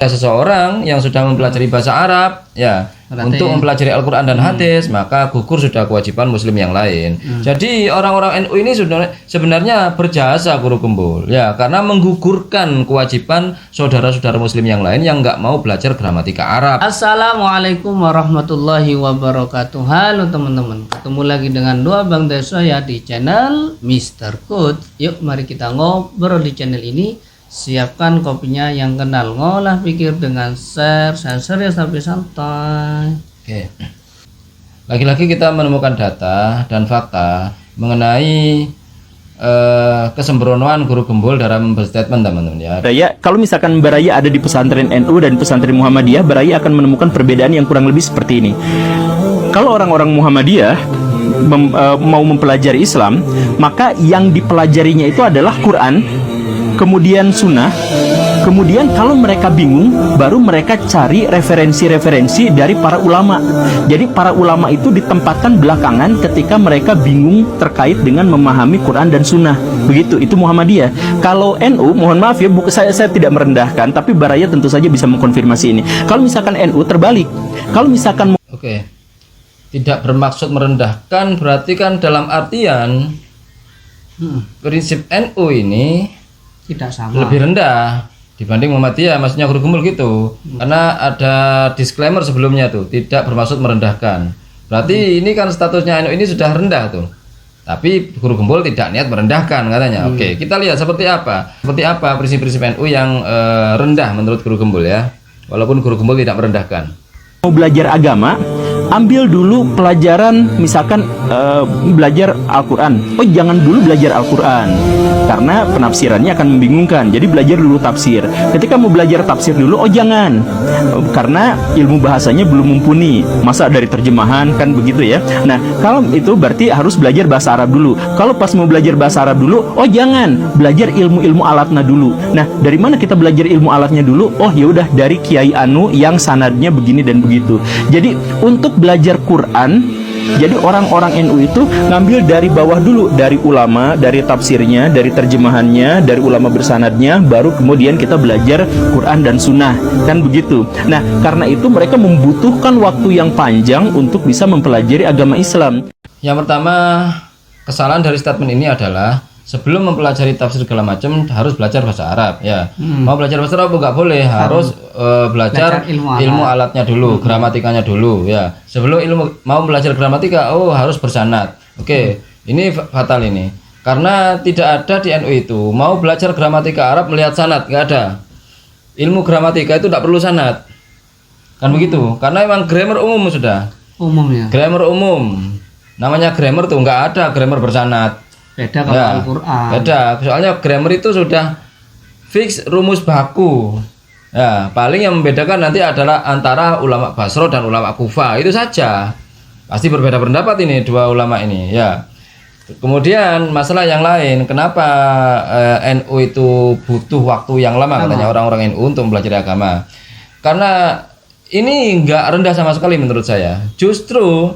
seseorang yang sudah mempelajari bahasa Arab ya untuk mempelajari Al-Quran dan hadis, maka gugur sudah kewajiban muslim yang lain. Jadi orang-orang NU ini sebenarnya berjasa Guru Gembul ya, karena menggugurkan kewajiban saudara-saudara muslim yang lain yang nggak mau belajar gramatika Arab. Assalamualaikum warahmatullahi wabarakatuh. Halo teman-teman, ketemu lagi dengan dua Bang Deso ya di channel Mr. Coach. Yuk mari kita ngobrol di channel ini. Siapkan kopinya yang kenal ngolah pikir dengan share serius tapi santai. Oke. Lagi-lagi kita menemukan data dan fakta mengenai kesembronoan Guru Gembul dalam berstatement, teman-teman ya. Baraya, kalau misalkan Baraya ada di pesantren NU dan pesantren Muhammadiyah, Baraya akan menemukan perbedaan yang kurang lebih seperti ini. Kalau orang-orang Muhammadiyah mau mempelajari Islam, maka yang dipelajarinya itu adalah Quran, kemudian sunnah, kemudian kalau mereka bingung baru mereka cari referensi-referensi dari para ulama. Jadi para ulama itu ditempatkan belakangan ketika mereka bingung terkait dengan memahami Quran dan sunnah. Begitu, itu Muhammadiyah. Kalau NU, mohon maaf ya, saya tidak merendahkan, tapi Baraya tentu saja bisa mengkonfirmasi ini. Kalau misalkan NU terbalik, kalau misalkan tidak bermaksud merendahkan, berarti kan dalam artian prinsip NU ini Tidak sama. lebih rendah dibanding Muhammadiyah, maksudnya Guru Gembul gitu. Karena ada disclaimer sebelumnya tuh, tidak bermaksud merendahkan. Berarti ini kan statusnya NU ini sudah rendah tuh. Tapi Guru Gembul tidak niat merendahkan katanya. Oke, kita lihat seperti apa prinsip-prinsip NU yang rendah menurut Guru Gembul ya. Walaupun Guru Gembul tidak merendahkan. mau belajar agama, ambil dulu pelajaran, misalkan belajar Al-Quran. Oh, jangan dulu belajar Al-Quran karena penafsirannya akan membingungkan. Jadi belajar dulu tafsir. Ketika mau belajar tafsir dulu, oh jangan, karena ilmu bahasanya belum mumpuni. Masa dari terjemahan, kan begitu ya. Nah, kalau itu berarti harus belajar bahasa Arab dulu. Kalau pas mau belajar bahasa Arab dulu, oh jangan, belajar ilmu-ilmu alatnya dulu. Nah, dari mana kita belajar ilmu alatnya dulu? Oh ya udah, dari Kiai Anu yang sanadnya begini dan begitu. Jadi untuk belajar Quran, jadi orang-orang NU itu ngambil dari bawah dulu, dari ulama, dari tafsirnya, dari terjemahannya, dari ulama bersanadnya, baru kemudian kita belajar Quran dan Sunnah, kan begitu. Nah, karena itu mereka membutuhkan waktu yang panjang untuk bisa mempelajari agama Islam. Yang pertama, kesalahan dari statement ini adalah sebelum mempelajari tafsir segala macam harus belajar bahasa Arab ya. Mau belajar bahasa Arab nggak boleh, harus belajar ilmu alatnya dulu, gramatikanya dulu ya. Sebelum mau belajar gramatika, oh harus bersanad. Oke, ini fatal ini. Karena tidak ada di NU itu mau belajar gramatika Arab melihat sanad, nggak ada. Ilmu gramatika itu tidak perlu sanad. Kan begitu? Karena memang grammar umum sudah. Umum ya. Grammar umum. Namanya grammar tuh nggak ada grammar bersanad. Beda kalau Ya, Al-Quran. beda. Soalnya grammar itu sudah fix rumus baku. Ya, paling yang membedakan nanti adalah antara ulama Basro dan ulama Kufa. Itu saja. Pasti berbeda pendapat ini dua ulama ini, ya. Kemudian masalah yang lain, kenapa NU itu butuh waktu yang lama katanya orang-orang NU untuk mempelajari agama? Karena ini enggak rendah sama sekali menurut saya. Justru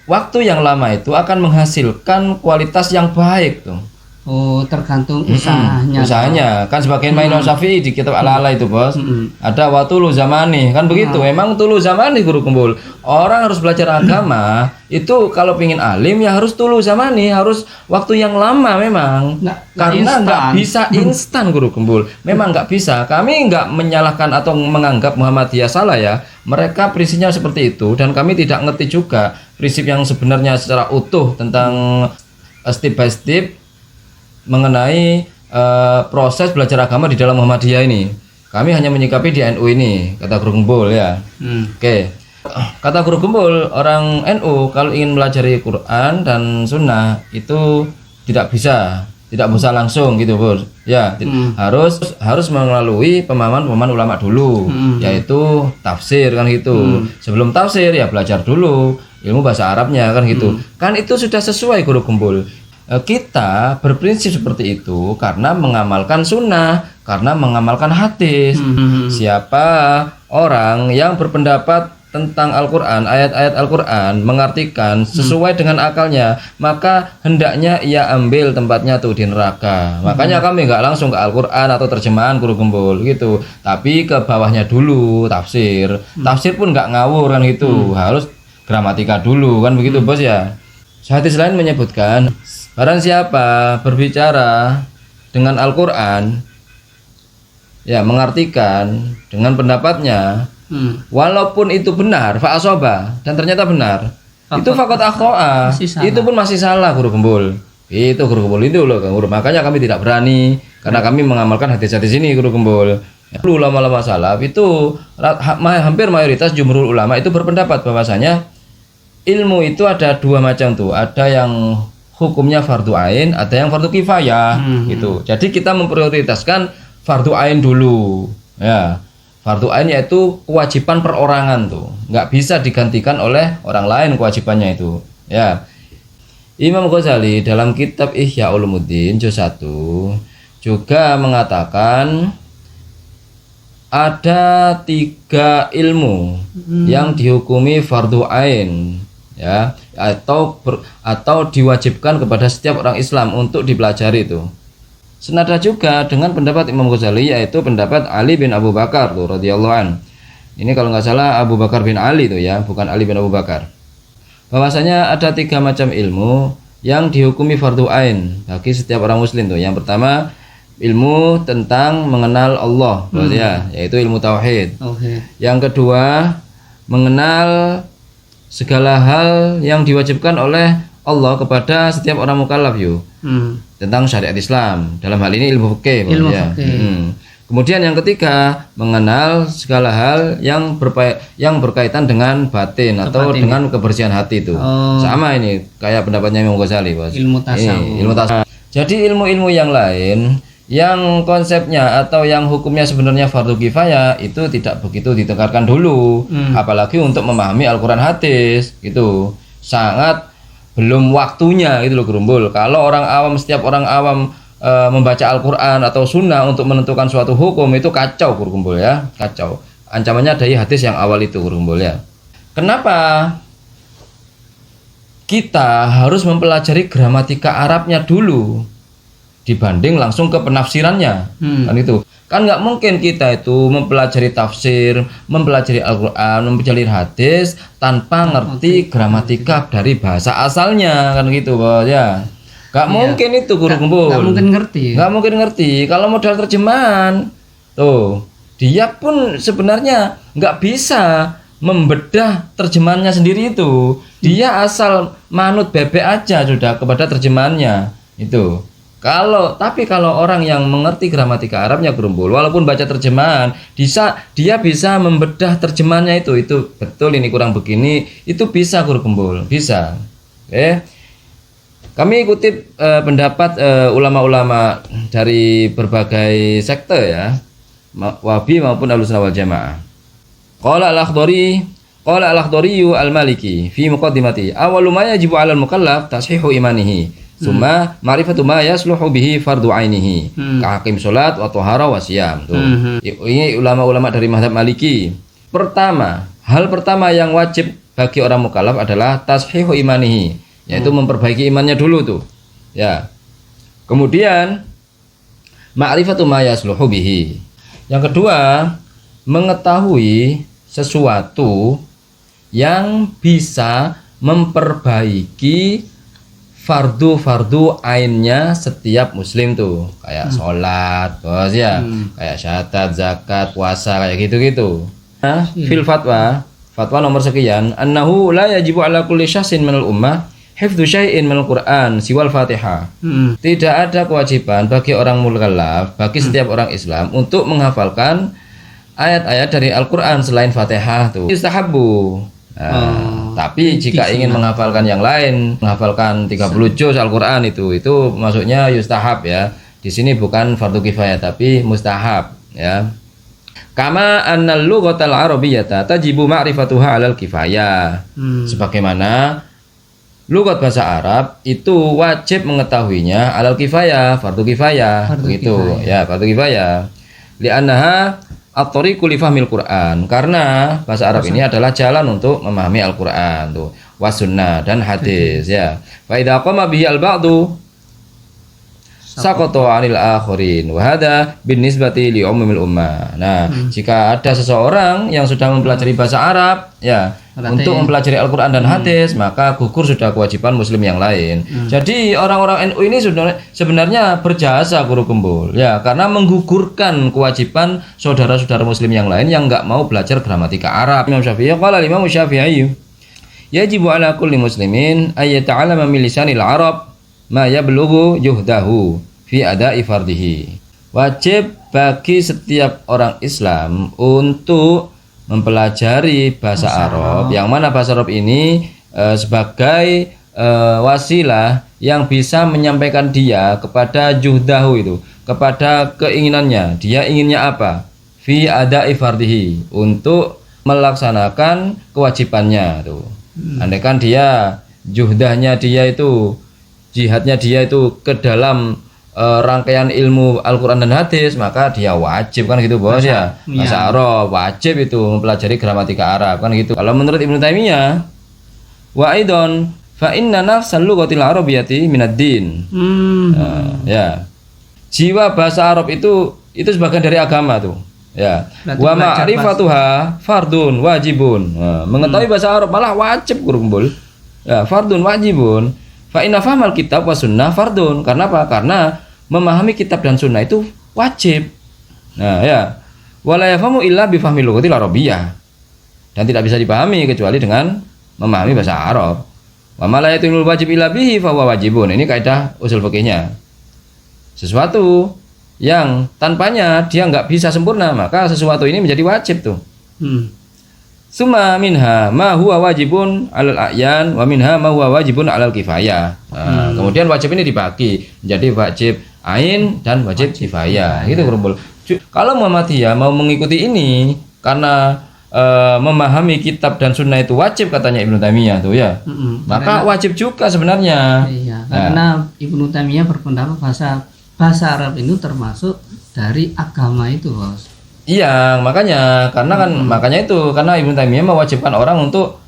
waktu yang lama itu akan menghasilkan kualitas yang baik tuh. Oh, tergantung usahanya. Usahanya kan sebagian Imam Syafi'i di kitab Al-Ala itu, Bos. Ada watulu zamani, kan begitu. Memang tulu zamani Guru Gembul. Orang harus belajar agama itu kalau pingin alim ya harus tulu zamani, harus waktu yang lama memang. Karena nggak bisa instan Guru Gembul. Memang nggak bisa. Kami nggak menyalahkan atau menganggap Muhammadiyah salah ya. Mereka prinsipnya seperti itu dan kami tidak ngerti juga prinsip yang sebenarnya secara utuh tentang step by step mengenai proses belajar agama di dalam Muhammadiyah ini. Kami hanya menyikapi di NU ini, kata Guru Gembul ya. Oke. Kata Guru Gembul, orang NU kalau ingin melajari Quran dan Sunnah itu tidak bisa langsung gitu, Bos. Ya, harus melalui pemahaman ulama dulu, yaitu tafsir kan gitu. Sebelum tafsir ya belajar dulu ilmu bahasa Arabnya kan gitu. Kan itu sudah sesuai Guru Gembul. Kita berprinsip seperti itu karena mengamalkan sunnah, karena mengamalkan hadis. Siapa orang yang berpendapat tentang Al-Quran, ayat-ayat Al-Quran, mengartikan sesuai dengan akalnya, maka hendaknya ia ambil tempatnya tuh di neraka. Makanya kami nggak langsung ke Al-Quran atau terjemahan Guru Gembul gitu, tapi ke bawahnya dulu tafsir. Tafsir pun nggak ngawur kan gitu, harus gramatika dulu kan begitu bos ya. Hadis lain menyebutkan, barang siapa berbicara dengan Al-Quran, ya mengartikan dengan pendapatnya, walaupun itu benar, fa'asoba, dan ternyata benar, itu fakot akhtoa, itu pun masih salah Guru Gembul. Itu Guru Gembul itu loh Guru. Makanya kami tidak berani, karena kami mengamalkan hadis-hadis ini Guru Gembul. Ulama-ulama salaf itu hampir mayoritas jumhur ulama itu berpendapat bahwasanya ilmu itu ada dua macam tuh, ada yang hukumnya fardu ain, ada yang fardu kifayah gitu. Jadi kita memprioritaskan fardu ain dulu, ya. Fardu ain yaitu kewajiban perorangan tuh, nggak bisa digantikan oleh orang lain kewajibannya itu, ya. Imam Ghazali dalam kitab Ihya Ulumuddin juz 1 juga mengatakan ada 3 ilmu yang dihukumi fardu ain, ya, atau diwajibkan kepada setiap orang Islam untuk dipelajari itu. Senada juga dengan pendapat Imam Ghazali, yaitu pendapat Ali bin Abu Bakar tuh radhiyallahu an. Ini kalau nggak salah Abu Bakar bin Ali tuh ya, bukan Ali bin Abu Bakar. Bahwasanya ada 3 macam ilmu yang dihukumi fardu ain bagi setiap orang muslim tuh. Yang pertama, ilmu tentang mengenal Allah, ya, yaitu ilmu tauhid. Yang kedua, mengenal segala hal yang diwajibkan oleh Allah kepada setiap orang mukallaf tentang syariat Islam. Dalam hal ini ilmu fikih, ya. Kemudian yang ketiga, mengenal segala hal yang berkaitan dengan batin atau dengan kebersihan hati itu. Sama ini kayak pendapatnya Imam Ghazali, Bos. Ilmu tasawuf. Ilmu tasawuf. Jadi ilmu-ilmu yang lain yang konsepnya atau yang hukumnya sebenarnya fardu kifayah itu tidak begitu ditekankan dulu, apalagi untuk memahami Al-Quran hadis gitu, sangat belum waktunya gitu loh Guru. Kalau setiap orang awam membaca Al-Quran atau sunnah untuk menentukan suatu hukum itu kacau Guru ya, kacau. Ancamannya dari hadis yang awal itu Guru ya. Kenapa kita harus mempelajari gramatika Arabnya dulu dibanding langsung ke penafsirannya, kan itu kan nggak mungkin kita itu mempelajari tafsir, mempelajari Al-Quran, mempelajari hadis tanpa ngerti gramatika dari bahasa asalnya, kan gitu Bos ya. Nggak mungkin itu Guru Gembul, nggak mungkin ngerti kalau modal terjemahan tuh, dia pun sebenarnya nggak bisa membedah terjemahannya sendiri itu, dia asal manut bebek aja sudah kepada terjemahannya itu. Tapi kalau orang yang mengerti gramatika Arabnya Guru, walaupun baca terjemahan, dia bisa membedah terjemahannya itu betul ini kurang begini, itu bisa Guru, bisa. Kami kutip pendapat ulama-ulama dari berbagai sekte ya, Wahabi maupun Ahlussunnah wal Jamaah. Qala al-Akhdari al-Maliki fi muqaddimati, awwalu ma yajibu 'alal mukallaf tashihu imanihi. Summa ma'rifatu ma yasluhu bihi fardu ainihi ka hakim salat wa thahara wa siyam. Ini ulama-ulama dari mazhab Maliki. Hal pertama yang wajib bagi orang mukallaf adalah tashihu imanihi, yaitu memperbaiki imannya dulu tuh. Ya. Kemudian ma'rifatu ma yasluhu bihi. Yang kedua, mengetahui sesuatu yang bisa memperbaiki fardu ainnya setiap muslim tuh, kayak sholat, Bos ya, kayak syahadat, zakat, puasa, kayak gitu-gitu. Fil fatwa nomor sekian, annahu la yajibu ala kulli syahsin minal ummah hifdzu syai'in minal Qur'an siwal Fatihah. Tidak ada kewajiban bagi orang mukallaf, bagi setiap orang Islam untuk menghafalkan ayat-ayat dari Al-Quran selain Fatihah tuh. Yustahabbu. Tapi jika ingin menghafalkan yang lain, menghafalkan 30 juz Al-Quran itu maksudnya yustahab ya. Di sini bukan fardu kifayah tapi mustahab ya. Kama annal lughatal arabiyyata tajibu ma'rifatuha 'alal kifayah. Sebagaimana lughat bahasa Arab itu wajib mengetahuinya 'alal kifayah, fardu kifayah begitu ya, fardu kifayah. Li'annaha at-thariqu li fahmil Qur'an, karena bahasa Arab ini adalah jalan untuk memahami Al-Qur'an tuh, was sunnah dan hadis ya. Fa idza qama bihi al-ba'du saqata 'anil akhirin wa hadha binisbati li umumil ummah. Nah, jika ada seseorang yang sudah mempelajari bahasa Arab ya, untuk mempelajari Al-Qur'an dan hadis, maka gugur sudah kewajiban muslim yang lain. Jadi orang-orang NU ini sebenarnya berjasa Guru Gembul ya, karena menggugurkan kewajiban saudara-saudara muslim yang lain yang enggak mau belajar gramatika Arab. Imam Syafi'i qala Imam Syafi'i yajibu ala kulli muslimin ay yata'allama min lisanil Arab ma yablughu juhdahu fi ada'i fardihi. Wajib bagi setiap orang Islam untuk mempelajari bahasa Arab, yang mana bahasa Arab ini sebagai wasilah yang bisa menyampaikan dia kepada juhdahu itu, kepada keinginannya. Dia inginnya apa? Fi ada'i fardihi, untuk melaksanakan kewajibannya tuh. Andaikan dia juhdahnya dia itu, jihadnya dia itu ke dalam rangkaian ilmu Al-Quran dan hadis, maka dia wajib kan gitu bos ya, bahasa Arab wajib itu mempelajari gramatika Arab kan gitu. Kalau menurut Ibnu Taimiyah, wa aidon fa inna nafsal lughatil arabiyyati minad din. Ya, jiwa bahasa Arab itu sebagian dari agama tuh ya. Wa ma'rifatuha fardun wajibun. Mengetahui bahasa Arab malah wajib Guru Gembul ya, fardun wajibun. Fa inna fahmal kitab wa sunnah fardun. Karena apa? Karena memahami kitab dan sunnah itu wajib. Nah ya, wala yafhamu illa bi fahmil lughatil arabiyyah, dan tidak bisa dipahami kecuali dengan memahami bahasa Arab. Wa ma la yatimul wajib illa bihi fa huwa wajibun. Ini kaidah usul fikihnya. Sesuatu yang tanpanya dia nggak bisa sempurna, maka sesuatu ini menjadi wajib tuh. Summa minha ma huwa wajibun 'alal a'yan wa minha ma huwa wajibun 'alal kifayah. Kemudian wajib ini dibagi menjadi wajib ain dan wajib kifayah. Gitu Guru. Kalau Muhammadiyah mau mengikuti ini karena memahami kitab dan sunnah itu wajib katanya Ibnu Taimiyah tuh ya. Maka wajib juga sebenarnya. Iya, karena Ibnu Taimiyah berpendapat bahasa Arab itu termasuk dari agama itu, Bos. Iya, makanya makanya itu karena Ibnu Taimiyah mewajibkan orang untuk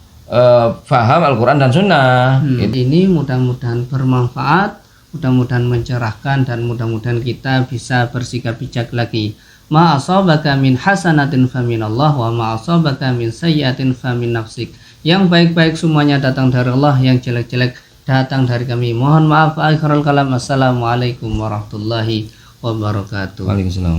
paham Al-Qur'an dan sunnah. Ini mudah-mudahan bermanfaat, mudah-mudahan mencerahkan, dan mudah-mudahan kita bisa bersikap bijak lagi. Ma asabaka min hasanatin faminallah wa ma asabaka min sayyi'atin famin nafsik. Yang baik-baik semuanya datang dari Allah, yang jelek-jelek datang dari kami. Mohon maaf, akhirul kalam. Assalamualaikum warahmatullahi wabarakatuh. Waalaikumsalam.